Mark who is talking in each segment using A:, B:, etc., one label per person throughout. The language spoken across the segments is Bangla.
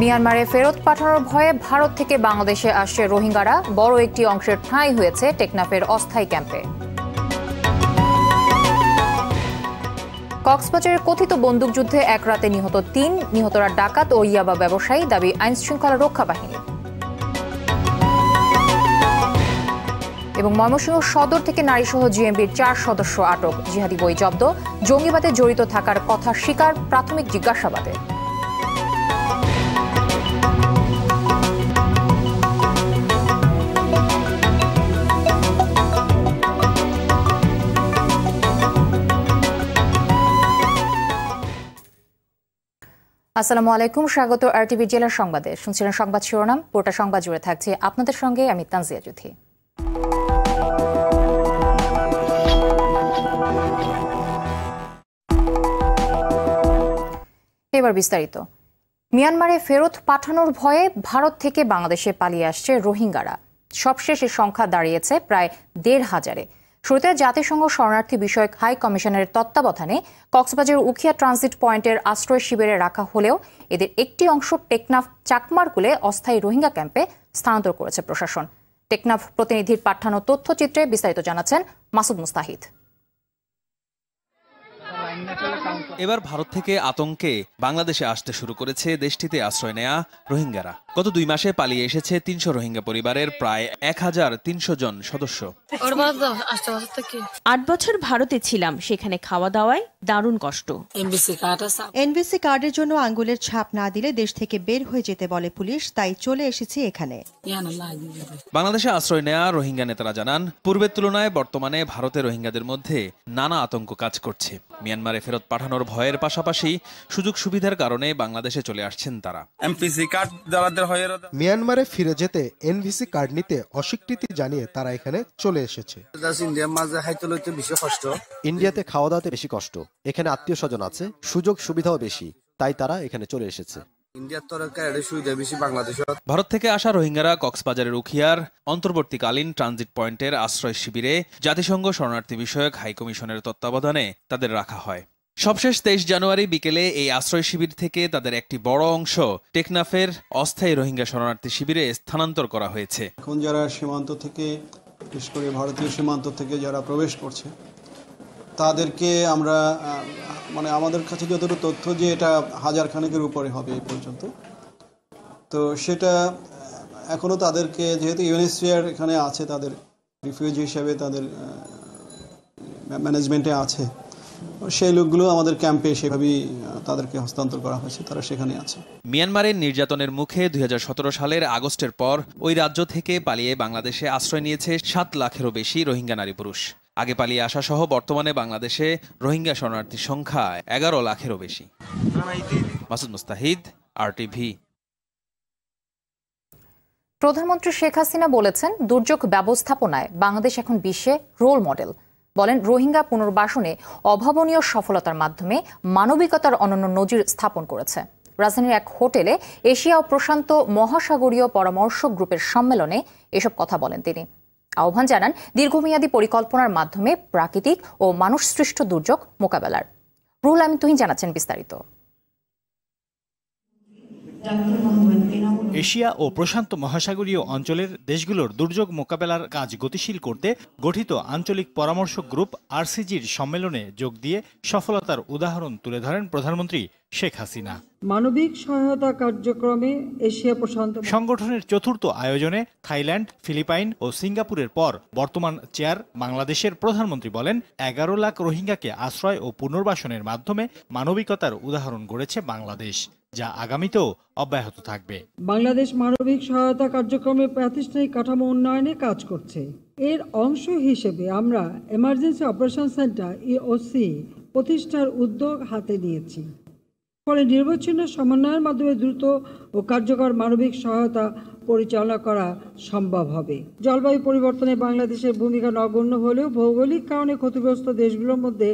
A: মিয়ানমারে ফেরত পাঠানোর ভয়ে ভারত থেকে বাংলাদেশে আসছে রোহিঙ্গারা। বড় একটি অংশের ঠাঁই হয়েছে টেকনাফের অস্থায়ী ক্যাম্পে। কক্সবাজারের কথিত বন্দুকযুদ্ধে এক রাতে নিহত ৩, নিহতরা ডাকাত ও ইয়াবা ব্যবসায়ী, দাবি আইনশৃঙ্খলা রক্ষা বাহিনী। এবং ময়মনসিংহ সদর থেকে নারীসহ জিএমবির ৪ সদস্য আটক, জিহাদি বই জব্দ, জঙ্গিবাদে জড়িত থাকার কথা স্বীকার প্রাথমিক জিজ্ঞাসাবাদে। আসসালামু আলাইকুম, স্বাগত আরটিভি জেলা সংবাদে। শুনছিলেন সংবাদ শিরোনাম, পুরোটা সংবাদ জুড়ে থাকছে আপনাদের সঙ্গে আমি তানজিয়া জুথি। এবার বিস্তারিত। মিয়ানমারে ফেরত পাঠানোর ভয়ে ভারত থেকে বাংলাদেশে পালিয়ে আসছে রোহিঙ্গারা। সবশেষ এর সংখ্যা দাঁড়িয়েছে প্রায় ১৫০০-এ। শুরুতে জাতিসংঘ শরণার্থী বিষয়ক হাই কমিশনের তত্ত্বাবধানে কক্সবাজার উখিয়া ট্রানজিট পয়েন্টের আশ্রয় শিবিরে রাখা হলেও এদের একটি অংশ টেকনাফ চাকমারকুলে অস্থায়ী রোহিঙ্গা ক্যাম্পে স্থানান্তর করেছে প্রশাসন। টেকনাফ প্রতিনিধির পাঠানো তথ্যচিত্রে বিস্তারিত জানাচ্ছেন মাসুদ মুস্তাহিদ।
B: এবার ভারত থেকে আতঙ্কে বাংলাদেশে আসতে শুরু করেছে দেশটিতে আশ্রয় নেয়া রোহিঙ্গারা। গত ২ মাসে পালিয়ে এসেছে ৩০০ রোহিঙ্গা পরিবারের প্রায় ১৩০০ জন সদস্য।
C: ৮ বছর ভারতে ছিলাম, সেখানে খাওয়া দাওয়ায় দারুণ কষ্ট।
D: এনভিসি কার্ডের জন্য আঙ্গুলের ছাপ না দিলে দেশ থেকে বের হয়ে যেতে বলে পুলিশ, তাই চলে এসেছি এখানে।
B: বাংলাদেশে আশ্রয় নেয়া রোহিঙ্গা নেতারা জানান, পূর্বের তুলনায় বর্তমানে ভারতে রোহিঙ্গাদের মধ্যে নানা আতঙ্ক কাজ করছে। মিয়ানমারে ফেরত পাঠানোর ভয়ের পাশাপাশি সুযোগ সুবিধার কারণে বাংলাদেশে চলে আসছেন তারা।
E: মিয়ানমারে ফিরে যেতে এনভিসি কার্ড নিতে অস্বীকৃতি জানিয়ে তারা এখানে চলে এসেছে।
F: ইন্ডিয়াতে খাওয়া দাওয়াতে বেশি কষ্ট, এখানে আত্মীয় স্বজন আছে, সুযোগ সুবিধাও বেশি, তাই তারা এখানে চলে এসেছে।
B: ভারত থেকে আসা রোহিঙ্গারা কক্সবাজারের উখিয়ার অন্তর্বর্তীকালীন ট্রানজিট পয়েন্টের আশ্রয় শিবিরে জাতিসংঘ শরণার্থী বিষয়ক হাইকমিশনের তত্ত্বাবধানে তাদের রাখা হয়। সবশেষ ২৩ জানুয়ারি বিকেলে এই আশ্রয় শিবির থেকে তাদের একটি বড় অংশ টেকনাফের অস্থায়ী রোহিঙ্গা শরণার্থী শিবিরে স্থানান্তর করা হয়েছে।
G: এখন যারা সীমান্ত থেকে, বিশেষ করে ভারতীয় সীমান্ত থেকে যারা প্রবেশ করছে, তাদেরকে আমরা আমাদের কাছে যতটুকু তথ্য যে এটা ১০০০ খানেকের উপরে হবে এই পর্যন্ত, তো সেটা এখনো তাদেরকে, যেহেতু ইউএনএইচসিআর এখানে আছে, তাদের রিফিউজি হিসেবে তাদের ম্যানেজমেন্টে আছে, সেই লোকগুলো আমাদের ক্যাম্পে সেভাবেই তাদেরকে হস্তান্তর করা হয়েছে, তারা সেখানে আছে।
B: মিয়ানমারের নির্যাতনের মুখে ২০১৭ সালের আগস্টের পর ওই রাজ্য থেকে পালিয়ে বাংলাদেশে আশ্রয় নিয়েছে ৭ লাখেরও বেশি রোহিঙ্গা নারী পুরুষ। আগে পালিয়ে আসা সহ বর্তমানে বাংলাদেশে রোহিঙ্গা শরণার্থীর সংখ্যা ১১ লাখেরও বেশি। মাসুদ মুস্তাহিদ, আরটিভি।
A: প্রধানমন্ত্রী শেখ হাসিনা বলেছেন, দুর্যোগ ব্যবস্থাপনায় বাংলাদেশ এখন বিশ্বে রোল মডেল। বলেন, রোহিঙ্গা পুনর্বাসনে অভাবনীয় সফলতার মাধ্যমে মানবিকতার অনন্য নজির স্থাপন করেছে। রাজধানীর এক হোটেলে এশিয়া ও প্রশান্ত মহাসাগরীয় পরামর্শক গ্রুপের সম্মেলনে এসব কথা বলেন তিনি। আহ্বান জানান দীর্ঘমেয়াদী পরিকল্পনার মাধ্যমে প্রাকৃতিক ও মানুষসৃষ্ট দুর্যোগ মোকাবেলার। রুহুল আমিন তুহিন জানাচ্ছেন বিস্তারিত।
H: এশিয়া ও প্রশান্ত মহাসাগরীয় অঞ্চলের দেশগুলোর দুর্যোগ মোকাবেলার কাজ গতিশীল করতে গঠিত আঞ্চলিক পরামর্শক গ্রুপ আরসিজির সম্মেলনে যোগ দিয়ে সফলতার উদাহরণ তুলে ধরেন প্রধানমন্ত্রী শেখ হাসিনা।
I: মানবিক সহায়তা কার্যক্রমে এশিয়া প্রশান্ত
H: সংগঠনের চতুর্থ আয়োজনে থাইল্যান্ড, ফিলিপাইন ও সিঙ্গাপুরের পর বর্তমান চেয়ার বাংলাদেশের প্রধানমন্ত্রী বলেন, ১১ লাখ রোহিঙ্গাকে আশ্রয় ও পুনর্বাসনের মাধ্যমে মানবিকতার উদাহরণ গড়েছে বাংলাদেশ, যা আগামীতেও অব্যাহত থাকবে।
I: বাংলাদেশ মানবিক সহায়তা কার্যক্রমে প্রাতিষ্ঠানিক কাঠামো উন্নয়নে কাজ করছে। এর অংশ হিসেবে আমরা এমার্জেন্সি অপারেশন সেন্টার ইওসি প্রতিষ্ঠার উদ্যোগ হাতে নিয়েছি। ফলে নির্বাচন সমন্বয়ের মাধ্যমে দ্রুত ও কার্যকর মানবিক সহায়তা পরিচালনা করা সম্ভব হবে। জলবায়ু পরিবর্তনে বাংলাদেশের ভূমিকা নগণ্য হলেও ভৌগোলিক কারণে ক্ষতিগ্রস্ত দেশগুলোর মধ্যে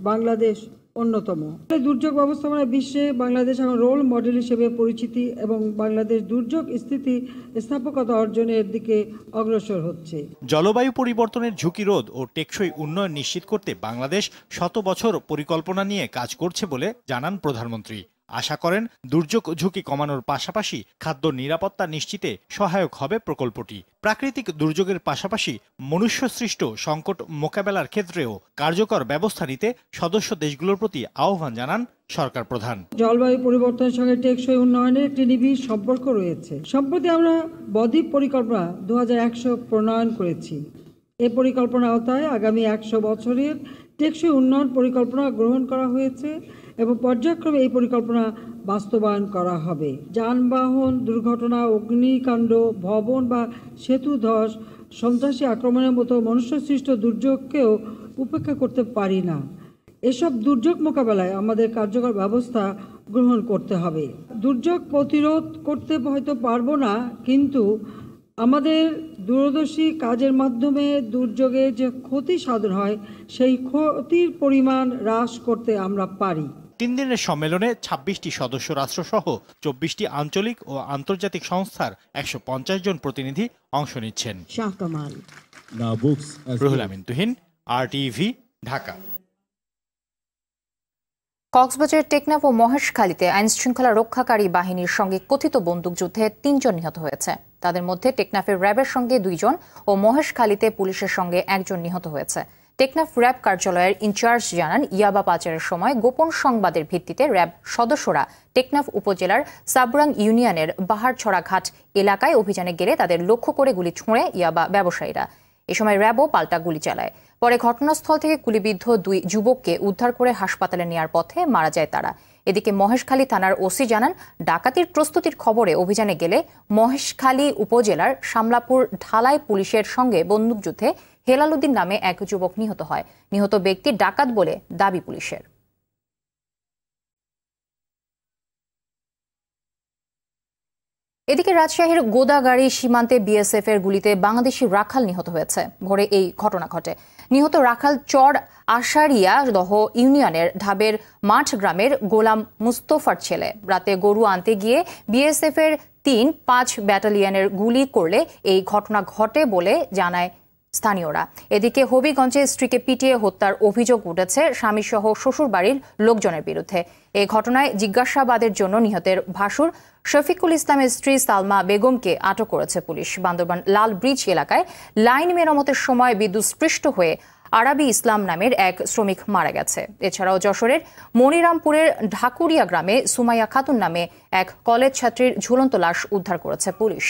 I: বাংলাদেশ অন্যতম। দুর্যোগ ব্যবস্থাপনায় বিশ্বে বাংলাদেশ এখন রোল মডেল হিসেবে পরিচিতি এবং বাংলাদেশ দুর্যোগ স্থিতি স্থাপকতা অর্জনের দিকে অগ্রসর হচ্ছে।
H: জলবায়ু পরিবর্তনের ঝুঁকি রোধ ও টেকসই উন্নয়ন নিশ্চিত করতে বাংলাদেশ ১০০ বছর পরিকল্পনা নিয়ে কাজ করছে বলে জানান প্রধানমন্ত্রী। আশা করেন দুর্যোগ ঝুঁকি কমানোর পাশাপাশি খাদ্য নিরাপত্তা নিশ্চিতে সহায়ক হবে প্রকল্পটি। প্রাকৃতিক দুর্যোগের পাশাপাশি মনুষ্যসৃষ্ট সংকট মোকাবেলার ক্ষেত্রেও কার্যকর ব্যবস্থা নিতে সদস্য দেশগুলোর প্রতি আহ্বান জানান সরকার প্রধান।
I: জলবায়ু পরিবর্তনের সঙ্গে টেকসই উন্নয়নের একটি নিবিড় সম্পর্ক রয়েছে। সম্প্রতি আমরা বদ্বীপ পরিকল্পনা 2100 প্রণয়ন করেছি। এই পরিকল্পনা আওতায় আগামী 100 বছরের টেকসই উন্নয়ন পরিকল্পনা গ্রহণ করা হয়েছে এবং পর্যায়ক্রমে এই পরিকল্পনা বাস্তবায়ন করা হবে। যানবাহন দুর্ঘটনা, অগ্নিকাণ্ড, ভবন বা সেতু ধস, সন্ত্রাসী আক্রমণের মতো মনুষ্যসৃষ্ট দুর্যোগকেও উপেক্ষা করতে পারি না। এসব দুর্যোগ মোকাবেলায় আমাদের কার্যকর ব্যবস্থা গ্রহণ করতে হবে। দুর্যোগ প্রতিরোধ করতে হয়তো পারবো না, কিন্তু আমাদের দূরদর্শী কাজের মাধ্যমে দুর্যোগে যে ক্ষতি সাধন হয় সেই ক্ষতির পরিমাণ হ্রাস করতে আমরা পারি।
H: 3 দিনের সম্মেলনে 26টি সদস্য রাষ্ট্রসহ 24টি আঞ্চলিক ও আন্তর্জাতিক সংস্থার 150 জন প্রতিনিধি অংশ নিচ্ছেন। রুহুল আমিন তুহিন, RTV, ঢাকা।
A: কক্সবাজারের টেকনাফ ও মহেশখালীতে আইনশৃঙ্খলা রক্ষাকারী বাহিনীর সঙ্গে কথিত বন্দুকযুদ্ধে 3 জন নিহত হয়েছে। তাদের মধ্যে টেকনাফের র্যাবের সঙ্গে 2 জন ও মহেশখালীতে পুলিশের সঙ্গে 1 জন নিহত হয়েছে। টেকনাফ র্যাব কার্যালয়ের ইনচার্জ জানান, ইয়াবা পাচারের সময় গোপন সংবাদের ভিত্তিতে র্যাব সদস্যরা টেকনাফ উপজেলার সাবরাং ইউনিয়নের বাহারছড়া ঘাট এলাকায় অভিযানে গেলে তাদের লক্ষ্য করে গুলি ছোঁড়ে ইয়াবা ব্যবসায়ীরা। এ সময় র্যাবও পাল্টা গুলি চালায়। পরে ঘটনাস্থল থেকে গুলিবিদ্ধ 2 যুবককে উদ্ধার করে হাসপাতালে নেওয়ার পথে মারা যায় তারা। এদিকে মহেশখালী থানার ওসি জানান, ডাকাতির প্রস্তুতির খবরে অভিযানে গেলে মহেশখালী উপজেলার শামলাপুর ঢালাই পুলিশের সঙ্গে বন্দুকযুদ্ধে হেলাল উদ্দিন নামে 1 যুবক নিহত হয়। নিহত ব্যক্তি ডাকাত বলে দাবি পুলিশের। এদিকে রাজশাহীর গোদাগাড়ি সীমান্তে বিএসএফ এর গুলিতে বাংলাদেশি রাখাল নিহত হয়েছে। ভোরে এই ঘটনা ঘটে। নিহত রাখাল চর আশারিয়া দহ ইউনিয়নের ঢাবের মাঠ গ্রামের গোলাম মুস্তফার ছেলে। রাতে গরু আনতে গিয়ে বিএসএফ এর 3-5 ব্যাটালিয়নের গুলি করলে এই ঘটনা ঘটে বলে জানায় স্থানীয়রা। এদিকে হবিগঞ্জে স্ত্রীকে পিটিয়ে হত্যার অভিযোগ উঠেছে স্বামীসহ শ্বশুর বাড়ির লোকজনের বিরুদ্ধে। এই ঘটনায় জিজ্ঞাসাবাদের জন্য নিহতের ভাসুর শফিকুল ইসলামের স্ত্রী সালমা বেগমকে আটক করেছে পুলিশ। বান্দরবান লাল ব্রিজ এলাকায় লাইন মেরামতের সময় বিদ্যুৎস্পৃষ্ট হয়ে আরাবি ইসলাম নামের 1 শ্রমিক মারা গেছে। এছাড়াও যশোরের মনিরামপুরের ঢাকুরিয়া গ্রামে সুমাইয়া খাতুন নামে 1 কলেজ ছাত্রীর ঝুলন্ত লাশ উদ্ধার করেছে পুলিশ।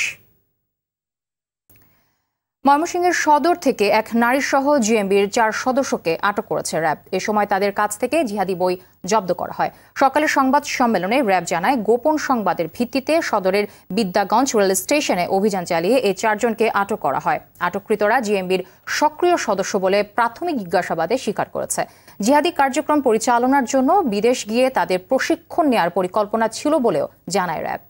A: ময়মনসিংহের সদর থেকে 1 নারীসহ জিএমবির 4 সদস্যকে আটক করেছে র্যাব। এ সময় তাদের কাছ থেকে জিহাদি বই জব্দ করা হয়। সকালে সংবাদ সম্মেলনে র্যাব জানায়, গোপন সংবাদের ভিত্তিতে সদরের বিদ্যাগঞ্জ রেল স্টেশনে অভিযান চালিয়ে এই 4 জনকে আটক করা হয়। আটককৃতরা জিএমবির সক্রিয় সদস্য বলে প্রাথমিক জিজ্ঞাসাবাদে স্বীকার করেছে। জিহাদি কার্যক্রম পরিচালনার জন্য বিদেশ গিয়ে তাদের প্রশিক্ষণ নেওয়ার পরিকল্পনা ছিল বলেও জানায় র্যাব।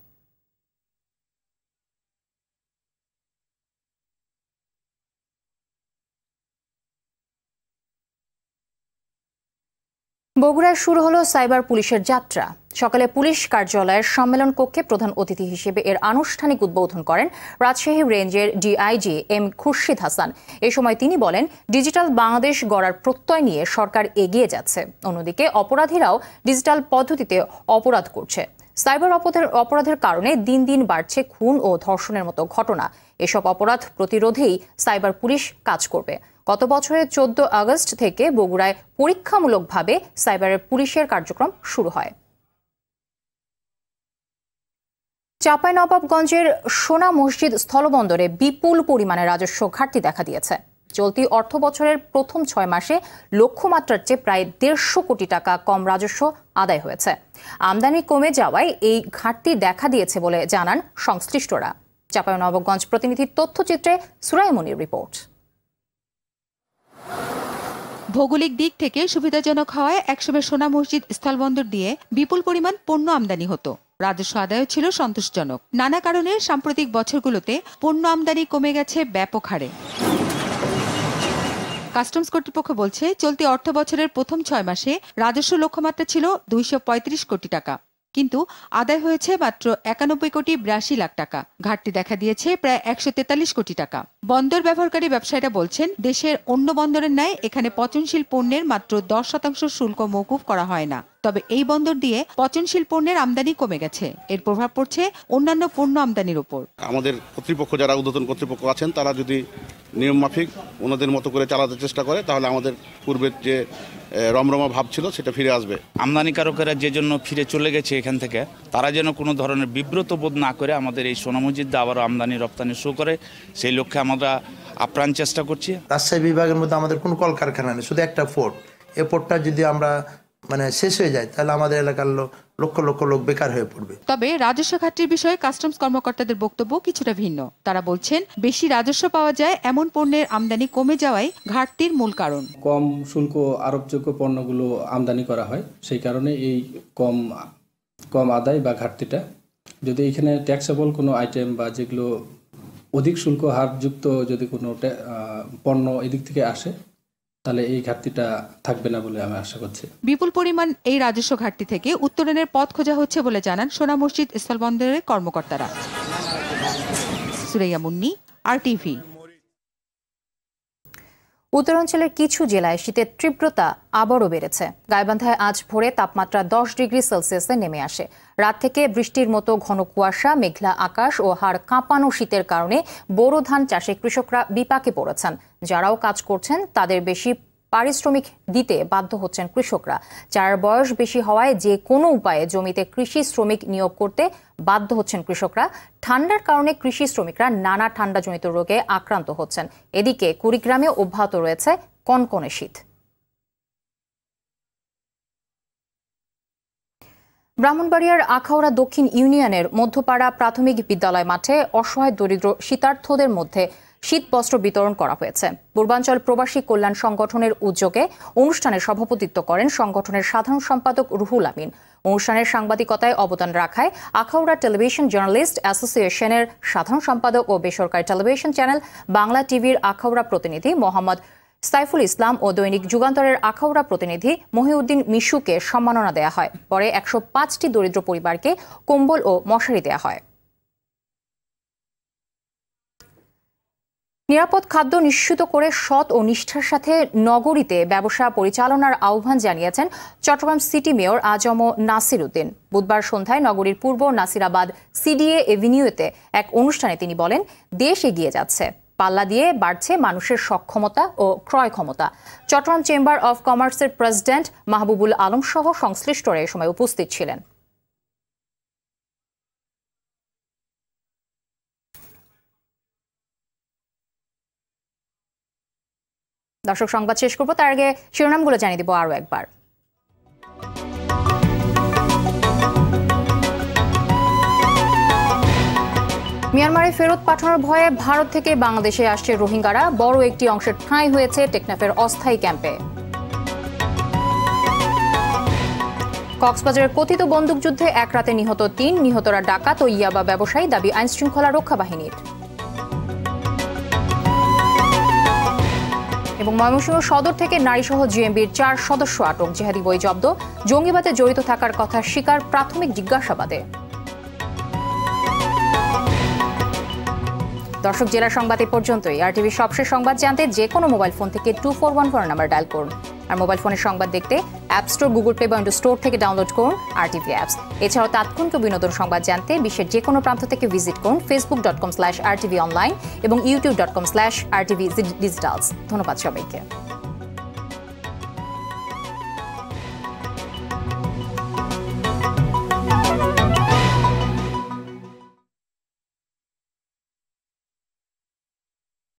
A: বগুড়ায় শুরু হলো সাইবার পুলিশের যাত্রা। সকালে পুলিশ কার্যালয়ের সম্মেলন কক্ষে প্রধান অতিথি হিসেবে এর আনুষ্ঠানিক উদ্বোধন করেন রাজশাহী রেঞ্জের ডিআইজি এম খুরশিদ হাসান। এ সময় তিনি বলেন, ডিজিটাল বাংলাদেশ গড়ার প্রত্যয় নিয়ে সরকার এগিয়ে যাচ্ছে। অন্যদিকে অপরাধীরাও ডিজিটাল পদ্ধতিতে অপরাধ করছে। সাইবার অপরাধের কারণে দিন দিন বাড়ছে খুন ও ধর্ষণের মতো ঘটনা। এসব অপরাধ প্রতিরোধেই সাইবার পুলিশ কাজ করবে। গত বছরের 14 আগস্ট থেকে বগুড়ায় পরীক্ষামূলকভাবে সাইবারের পুলিশের কার্যক্রম শুরু হয়। চাঁপাইনবাবগঞ্জের সোনা মসজিদ স্থলবন্দরে বিপুল পরিমাণে রাজস্ব ঘাটতি দেখা দিয়েছে। চলতি অর্থ বছরের প্রথম 6 মাসে লক্ষ্যমাত্রার চেয়ে প্রায় 150 কোটি টাকা কম রাজস্ব আদায় হয়েছে। আমদানি কমে যাওয়ায় এই ঘাটতি দেখা দিয়েছে বলে জানান সংশ্লিষ্টরা। চাঁপাইনবাবগঞ্জ প্রতিনিধির তথ্যচিত্রে সুরাইমনির রিপোর্ট।
J: ভৌগোলিক দিক থেকে সুবিধাজনক হওয়ায় একসময় সোনা মসজিদ স্থলবন্দর দিয়ে বিপুল পরিমাণ পণ্য আমদানি হতো। রাজস্ব আদায়ও ছিল সন্তোষজনক। নানা কারণে সাম্প্রতিক বছরগুলোতে পণ্য আমদানি কমে গেছে ব্যাপক হারে। কাস্টমস কর্তৃপক্ষ বলছে, চলতি অর্থ বছরের প্রথম 6 মাসে রাজস্ব লক্ষ্যমাত্রা ছিল 235 কোটি টাকা, কিন্তু আদায় হয়েছে মাত্র 91 কোটি 82 লাখ টাকা। ঘাটতি দেখা দিয়েছে প্রায় 143 কোটি টাকা। বন্দর ব্যবহারকারী ব্যবসায়ীরা বলছেন, দেশের অন্য বন্দরের ন্যায় এখানে পচনশীল পণ্যের মাত্র 10% শুল্ক মওকুফ করা হয় না। তবে এই বন্দর দিয়ে পচনশীল পণ্যের আমদানি কমে গেছে। এর প্রভাব পড়ছে অন্যান্য পণ্য আমদানির উপর।
K: আমাদের কর্তৃপক্ষ যারা ঊর্ধ্বতন কর্তৃপক্ষ আছেন তারা যদি নিয়ম মাফিক ওনাদের মতো করে চালাতে চেষ্টা করে তাহলে আমাদের পূর্বের যে রমরমা ভাব ছিল সেটা ফিরে আসবে।
L: আমদানিকারকেরা যে জন্য ফিরে চলে গেছে এখান থেকে, তারা যেন কোনো ধরনের বিব্রত বোধ না করে আমাদের এই সোনা মসজিদে আবারও আমদানি রপ্তানি শুরু করে, সেই লক্ষ্যে আমরা আপ্রাণ চেষ্টা করছি।
M: রাজশাহী বিভাগের মধ্যে আমাদের কোনো কলকারখানা নেই, শুধু একটা পোর্ট। এই পোর্টটা যদি আমরা শেষ হয়ে যায় তাহলে আমাদের এলাকার লক্ষ লক্ষ লোক বেকার হয়ে পড়বে।
J: তবে রাজস্ব ঘাটতির বিষয়ে কাস্টমস কর্মকর্তাদের বক্তব্য কিছুটা ভিন্ন। তারা বলছেন বেশি রাজস্ব পাওয়া যায় এমন পণ্যের আমদানি কমে যাওয়াই ঘাটতির মূল কারণ।
N: কম শুল্ক আরোপযোগ্য পণ্যগুলো আমদানি করা হয়, সেই কারণে এই কম আদায় বা ঘাটতিটা। যদি এখানে ট্যাক্সেবল কোনো আইটেম বা যেগুলো অধিক শুল্ক হারযুক্ত যদি কোনো পণ্য এদিক থেকে আসে তাহলে এই ঘাটতিটা থাকবে না বলে আমি আশা করছি।
J: বিপুল পরিমাণ এই রাজস্ব ঘাটতি থেকে উত্তরণের পথ খোঁজা হচ্ছে বলে জানান সোনা মসজিদ স্থলবন্দরের কর্মকর্তারা। সুরাইয়া মুন্নি, RTV।
A: উত্তরাঞ্চলের কিছু জেলায় শীতের তীব্রতা আবারও বেড়েছে। গাইবান্ধায় আজ ভোরে তাপমাত্রা 10 ডিগ্রি সেলসিয়াসে নেমে আসে। রাত থেকে বৃষ্টির মতো ঘন কুয়াশা, মেঘলা আকাশ ও হাড় কাঁপানো শীতের কারণে বোরো ধান চাষে কৃষকরা বিপাকে পড়েছেন। যারাও কাজ করছেন তাদের বেশি পারিশ্রমিক দিতে বাধ্য হচ্ছেন কৃষকরা। চারার বয়স বেশি হওয়ায় যে কোনো উপায়ে জমিতে কৃষি শ্রমিক নিয়োগ করতে বাধ্য হচ্ছেন কৃষকরা। ঠান্ডার কারণে কৃষি শ্রমিকরা নানা ঠান্ডাজনিত রোগে আক্রান্ত হচ্ছেন। এদিকে কুড়িগ্রামে অব্যাহত রয়েছে কনকনে শীত। ব্রাহ্মণবাড়িয়ার আখাউড়া দক্ষিণ ইউনিয়নের মধ্যপাড়া প্রাথমিক বিদ্যালয় মাঠে অসহায় দরিদ্র শীতার্থদের মধ্যে শীত বস্ত্র বিতরণ করা হয়েছে। পূর্বাঞ্চল প্রবাসী কল্যাণ সংগঠনের উদ্যোগে অনুষ্ঠানে সভাপতিত্ব করেন সংগঠনের সাধারণ সম্পাদক রুহুল আমিন। অনুষ্ঠানের সাংবাদিকতায় অবদান রাখায় আখাউড়া টেলিভিশন জার্নালিস্ট অ্যাসোসিয়েশনের সাধারণ সম্পাদক ও বেসরকারি টেলিভিশন চ্যানেল বাংলা টিভির আখাউড়া প্রতিনিধি মোহাম্মদ সাইফুল ইসলাম ও দৈনিক যুগান্তরের আখাউড়া প্রতিনিধি মহিউদ্দিন মিশুকে সম্মাননা দেয়া হয়। পরে 105টি দরিদ্র পরিবারকে কম্বল ও মশারি দেয়া হয়। নিরাপদ খাদ্য নিশ্চিত করে সৎ ও নিষ্ঠার সাথে নগরীতে ব্যবসা পরিচালনার আহ্বান জানিয়েছেন চট্টগ্রাম সিটি মেয়র আজম নাসির উদ্দিন। বুধবার সন্ধ্যায় নগরীর পূর্ব নাসিরাবাদ সিডিএ এভিনিউতে এক অনুষ্ঠানে তিনি বলেন, দেশ এগিয়ে যাচ্ছে, পাল্লা দিয়ে বাড়ছে মানুষের সক্ষমতা ও ক্রয় ক্ষমতা। চট্টগ্রাম চেম্বার অব কমার্সের প্রেসিডেন্ট মাহবুবুল আলম সহ সংশ্লিষ্টরা এ সময় উপস্থিত ছিলেন। দর্শক, সংবাদ শেষ করবো, তার আগে শিরোনামগুলো জানিয়ে দিব আরও একবার। মিয়ানমারে ফেরত পাঠানোর ভয়ে ভারত থেকে বাংলাদেশে আসছে রোহিঙ্গারা। বড় একটি অংশের ঠাঁই হয়েছে টেকনাফের অস্থায়ী ক্যাম্পে। কক্সবাজারের কথিত বন্দুকযুদ্ধে এক রাতে নিহত 3, নিহতরা ডাকাত ও ইয়াবা ব্যবসায়ী, দাবি আইনশৃঙ্খলা রক্ষা বাহিনীর। এবং ময়মনসিংহ সদর থেকে নারীসহ জিএমবির 4 সদস্য আটক, জিহাদি বই জব্দ, জঙ্গিবাদে জড়িত থাকার কথা স্বীকার প্রাথমিক জিজ্ঞাসাবাদে। দর্শক, জেলা সংবাদ এ পর্যন্তই। RTV সবশেষ সংবাদ জানতে যে কোনো মোবাইল ফোন থেকে 2414 নাম্বার ডায়াল করুন। আর মোবাইল ফোনের সংবাদ দেখতে অ্যাপ স্টোর, গুগল প্লে বা উইন্ডোজ স্টোর থেকে ডাউনলোড করুন RTV অ্যাপস। এছাড়াও তাৎক্ষণিক বিনোদন সংবাদ জানতে বিশ্বের যে কোনো প্রান্ত থেকে ভিজিট করুন facebook.com/RTV online এবং youtube.com/RTV digitals। ধন্যবাদ সবাইকে।